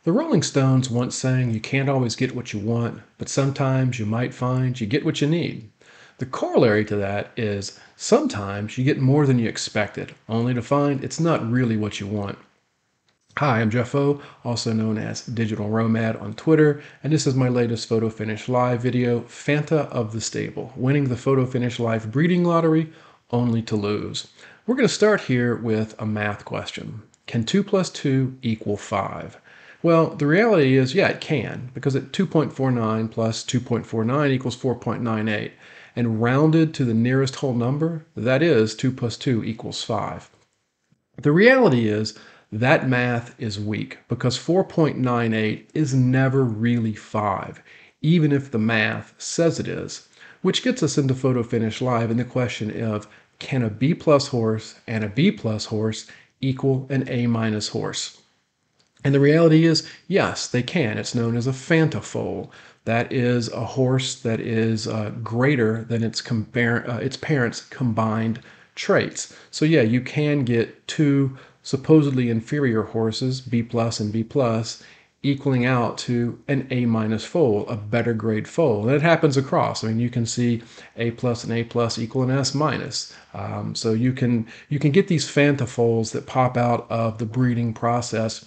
The Rolling Stones once sang, "You can't always get what you want, but sometimes you might find you get what you need." The corollary to that is sometimes you get more than you expected, only to find it's not really what you want. Hi, I'm Jeff O, also known as Digital Romad on Twitter, and this is my latest Photo Finish Live video, Fanta of the Stable, winning the Photo Finish Live breeding lottery only to lose. We're going to start here with a math question. Can 2 plus 2 equal 5? Well, the reality is, yeah, it can, because at 2.49 plus 2.49 equals 4.98, and rounded to the nearest whole number, that is 2 plus 2 equals 5. The reality is that math is weak because 4.98 is never really 5, even if the math says it is, which gets us into Photo Finish Live and the question of, can a B plus horse and a B plus horse equal an A minus horse? And the reality is, yes, they can. It's known as a Fanta foal. That is a horse that is greater than its parents' combined traits. So yeah, you can get two supposedly inferior horses, B plus and B plus, equaling out to an A minus foal, a better grade foal. And it happens across. I mean, you can see A plus and A plus equal an S minus. So you can get these Fanta foals that pop out of the breeding process.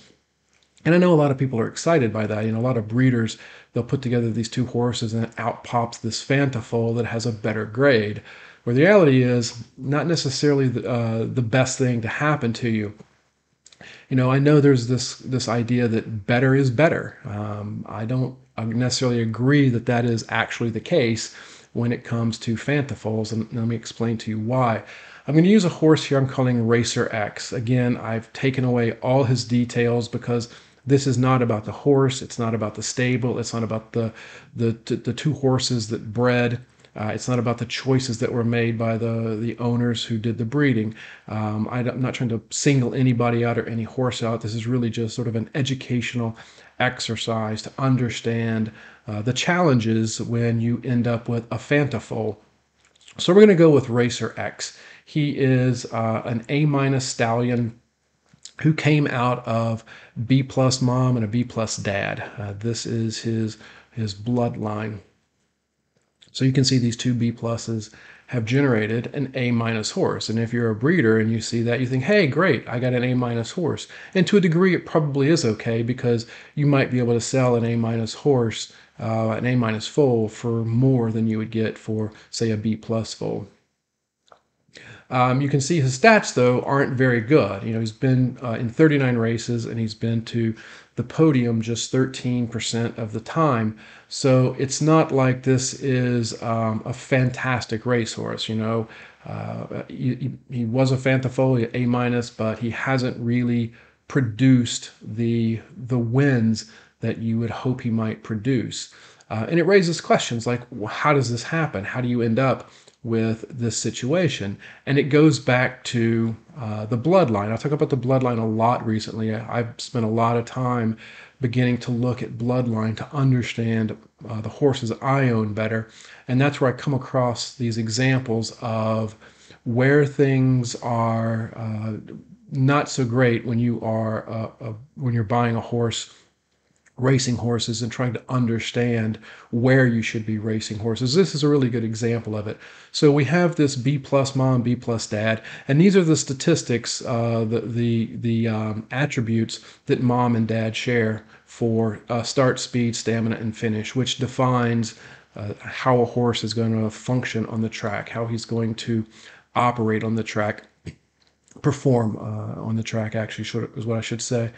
And I know a lot of people are excited by that. A lot of breeders, they'll put together these two horses and out pops this Fanta foal that has a better grade. Where the reality is not necessarily the best thing to happen to you. I know there's this idea that better is better. I don't necessarily agree that that is actually the case when it comes to Fanta foals, and let me explain to you why. I'm going to use a horse here I'm calling Racer X. Again, I've taken away all his details because this is not about the horse, it's not about the stable, it's not about the two horses that bred. It's not about the choices that were made by the owners who did the breeding. I'm not trying to single anybody out or any horse out. This is really just sort of an educational exercise to understand the challenges when you end up with a Fanta foal. So we're going to go with Racer X. He is an A minus stallion who came out of B plus mom and a B plus dad. This is his bloodline. So you can see these two B pluses have generated an A minus horse. And if you're a breeder and you see that, you think, hey, great, I got an A minus horse. And to a degree, it probably is okay because you might be able to sell an A minus horse, an A minus foal for more than you would get for, say, a B plus foal. You can see his stats, though, aren't very good. He's been in 39 races and he's been to the podium just 13% of the time. So it's not like this is a fantastic racehorse. He was a Fanta foal, A minus, but he hasn't really produced the wins that you would hope he might produce. And it raises questions like, well, how does this happen? How do you end up with this situation? And it goes back to the bloodline. I talk about the bloodline a lot recently. I've spent a lot of time beginning to look at bloodline to understand the horses I own better. And that's where I come across these examples of where things are not so great when you are when you're buying a horse, racing horses, and trying to understand where you should be racing horses. This is a really good example of it. So we have this B plus mom, B plus dad, and these are the statistics, the attributes that mom and dad share for start, speed, stamina, and finish, which defines how a horse is going to function on the track, how he's going to operate on the track, perform on the track, actually, is what I should say.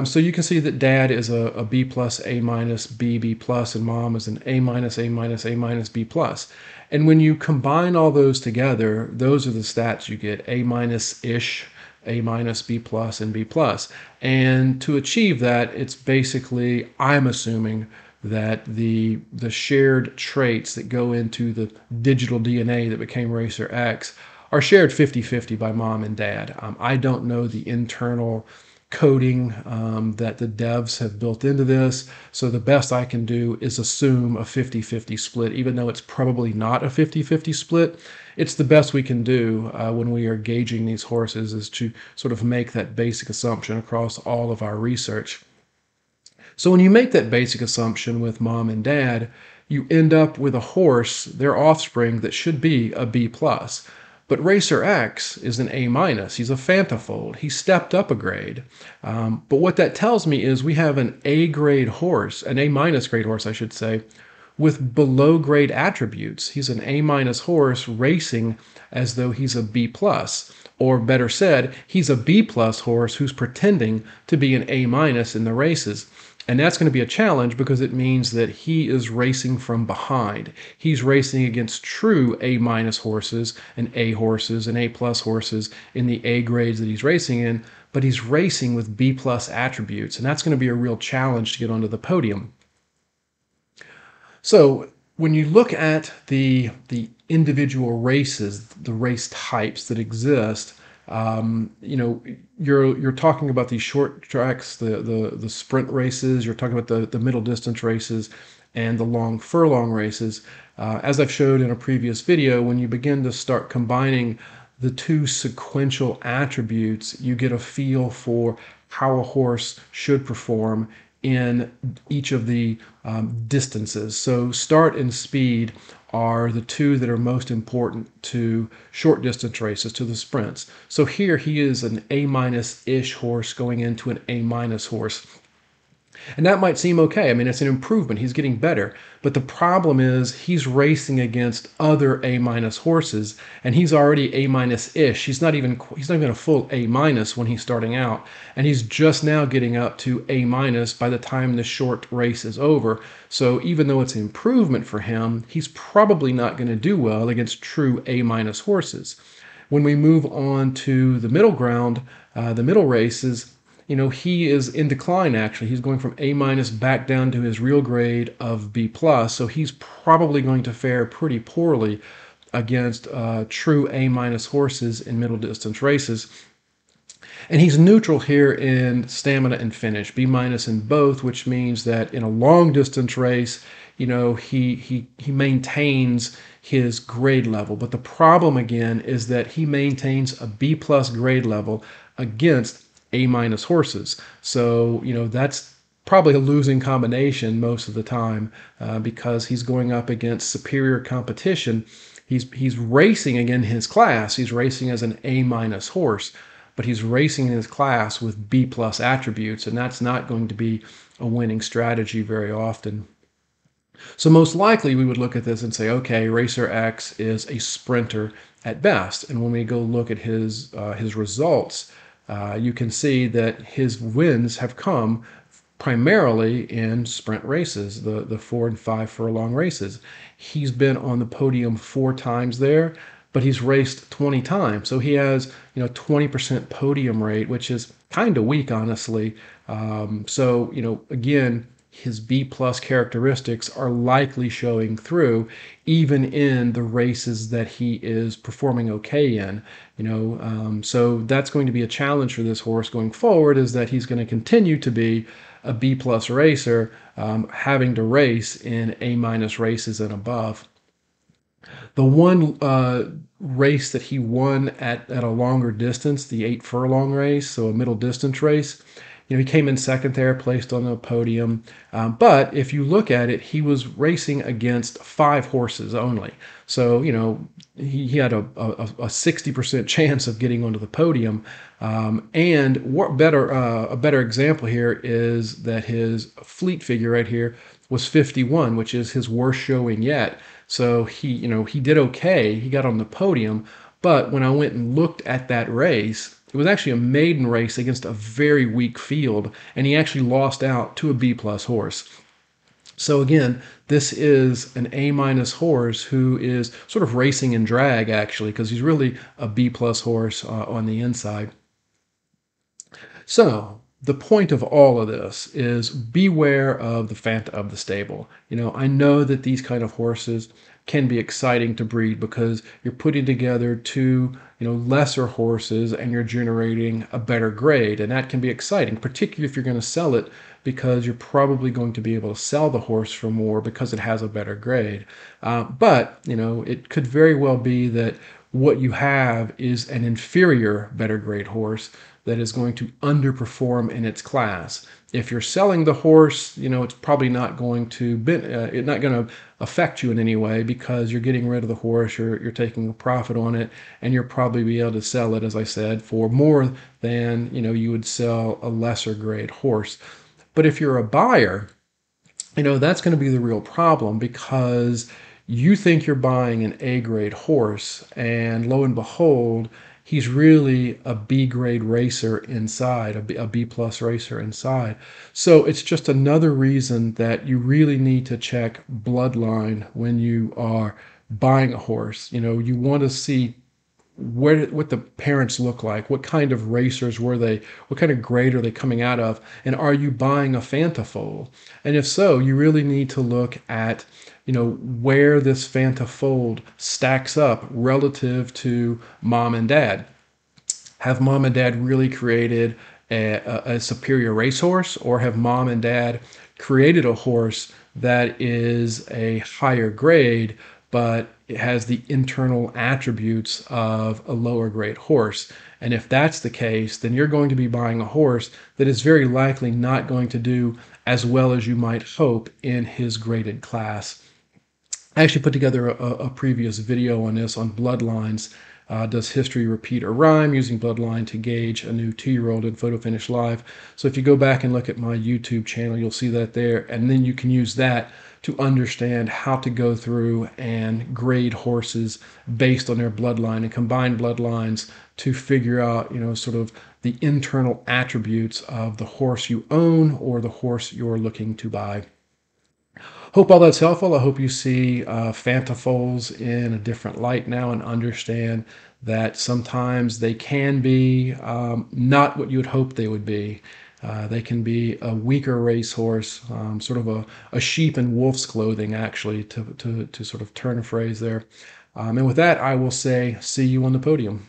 So you can see that dad is a B plus, A minus, B plus, and mom is an A minus, A minus, A minus, B plus. And when you combine all those together, those are the stats you get: A minus-ish, A minus, B plus, and B plus. And to achieve that, it's basically, I'm assuming, that the shared traits that go into the digital DNA that became Racer X are shared 50-50 by mom and dad. I don't know the internal coding that the devs have built into this, so the best I can do is assume a 50-50 split, even though it's probably not a 50-50 split. It's the best we can do when we are gauging these horses, is to sort of make that basic assumption across all of our research. So when you make that basic assumption with mom and dad, you end up with a horse, their offspring, that should be a B plus. But Racer X is an A minus. He's a Fanta fold. He stepped up a grade. But what that tells me is we have an A grade horse, an A minus grade horse, I should say, with below grade attributes. He's an A minus horse racing as though he's a B plus. Or better said, he's a B plus horse who's pretending to be an A minus in the races. And that's going to be a challenge because it means that he is racing from behind. He's racing against true A minus horses and A horses and A plus horses in the A grades that he's racing in, but he's racing with B plus attributes. And that's going to be a real challenge to get onto the podium. So when you look at the individual races, the race types that exist, you're talking about these short tracks, the sprint races. You're talking about the middle distance races, and the long furlong races. As I've showed in a previous video, when you begin to start combining the two sequential attributes, you get a feel for how a horse should perform in each of the distances. So start and speed are the two that are most important to short distance races, to the sprints. So here he is an A minus-ish horse going into an A minus horse. And that might seem okay. I mean, it's an improvement. He's getting better. But the problem is he's racing against other A minus horses, and he's already A minus-ish. He's not even a full A minus when he's starting out, and he's just now getting up to A minus by the time the short race is over. So even though it's an improvement for him, he's probably not going to do well against true A minus horses. When we move on to the middle ground, the middle races, he is in decline actually. He's going from A minus back down to his real grade of B plus, so he's probably going to fare pretty poorly against true A minus horses in middle distance races. And he's neutral here in stamina and finish, B minus in both, which means that in a long distance race, he maintains his grade level. But the problem again is that he maintains a B plus grade level against A minus horses. So, that's probably a losing combination most of the time because he's going up against superior competition. He's racing again his class. He's racing as an A minus horse, but he's racing in his class with B plus attributes, and that's not going to be a winning strategy very often. So most likely we would look at this and say, okay, Racer X is a sprinter at best. And when we go look at his results, you can see that his wins have come primarily in sprint races, the 4 and 5 furlong races. He's been on the podium 4 times there, but he's raced 20 times. So he has, 20% podium rate, which is kind of weak, honestly. Again, his B plus characteristics are likely showing through even in the races that he is performing okay in. So that's going to be a challenge for this horse going forward, is that he's going to continue to be a B plus racer, having to race in A minus races and above. The one race that he won at a longer distance, the 8 furlong race, so a middle distance race, he came in second there, placed on the podium. But if you look at it, he was racing against 5 horses only. So, he had a 60% chance of getting onto the podium. And a better example here is that his fleet figure right here was 51, which is his worst showing yet. So he did okay. He got on the podium. But when I went and looked at that race, it was actually a maiden race against a very weak field, and he actually lost out to a B plus horse. So again, this is an A minus horse who is sort of racing in drag actually, because he's really a B plus horse on the inside. So the point of all of this is beware of the Fanta of the stable. I know that these kind of horses can be exciting to breed because you're putting together two, lesser horses and you're generating a better grade. And that can be exciting, particularly if you're going to sell it, because you're probably going to be able to sell the horse for more because it has a better grade. But it could very well be that what you have is an inferior better grade horse that is going to underperform in its class. If you're selling the horse, it's probably not going to it's not going to affect you in any way because you're getting rid of the horse, you're taking a profit on it, and you'll probably be able to sell it, as I said, for more than you would sell a lesser grade horse. But if you're a buyer, that's going to be the real problem because you think you're buying an A grade horse, and lo and behold, he's really a B grade racer inside, a B plus racer inside. So it's just another reason that you really need to check bloodline when you are buying a horse. You want to see what the parents look like, what kind of racers were they, what kind of grade are they coming out of, and are you buying a Fanta foal? And if so, you really need to look at where this Fanta fold stacks up relative to mom and dad. Have mom and dad really created a superior racehorse, or have mom and dad created a horse that is a higher grade, but it has the internal attributes of a lower grade horse? And if that's the case, then you're going to be buying a horse that is very likely not going to do as well as you might hope in his graded class. I actually put together a previous video on this, on bloodlines. Does history repeat or rhyme, using bloodline to gauge a new 2-year-old in Photo Finish Live. So if you go back and look at my YouTube channel, you'll see that there, and then you can use that to understand how to go through and grade horses based on their bloodline and combine bloodlines to figure out, sort of the internal attributes of the horse you own or the horse you're looking to buy. Hope all that's helpful. I hope you see Fanta foals in a different light now and understand that sometimes they can be not what you would hope they would be. They can be a weaker racehorse, sort of a sheep in wolf's clothing, actually, to sort of turn a phrase there. And with that, I will say, see you on the podium.